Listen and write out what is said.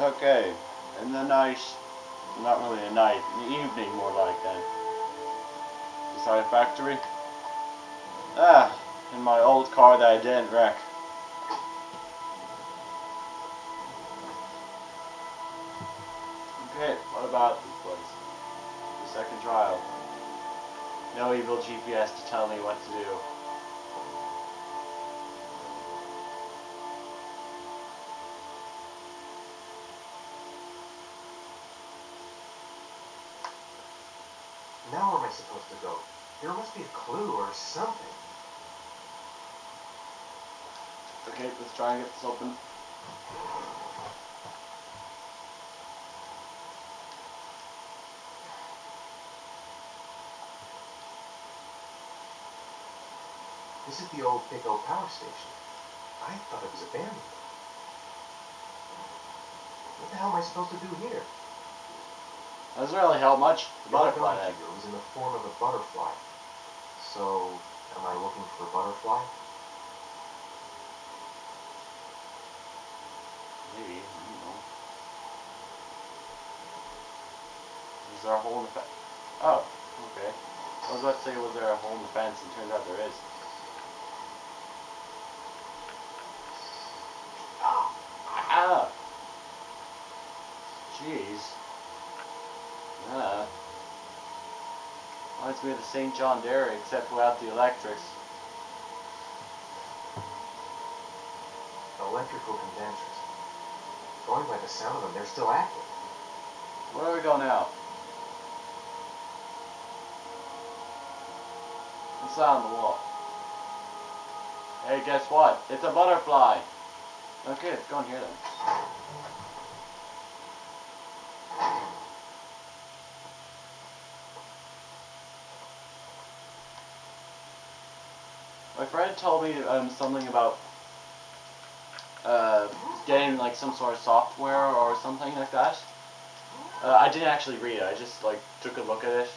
Okay, in the night, not really a night, in the evening more like then. Beside a factory. Ah, in my old car that I didn't wreck. Okay, what about this place? The second trial. No evil GPS to tell me what to do. Now where am I supposed to go? There must be a clue or something. Okay, let's try and get this open. This is the old Pico power station. I thought it was abandoned. What the hell am I supposed to do here? Doesn't really help much. The The butterfly egg. figure was in the form of a butterfly. So, am I looking for a butterfly? Maybe, I don't know. Is there a hole in the fence? Oh, okay. I was about to say, was there a hole in the fence, and turned out there is. Ah! Jeez. Ah. Reminds me of the St. John Dairy, except without the electrics. Electrical condensers. Going by the sound of them, they're still active. Where do we go now? What's that on the wall? Hey, guess what? It's a butterfly! Okay, let's go in here then. My friend told me something about getting like some sort of software or something like that. I didn't actually read it. I just like took a look at it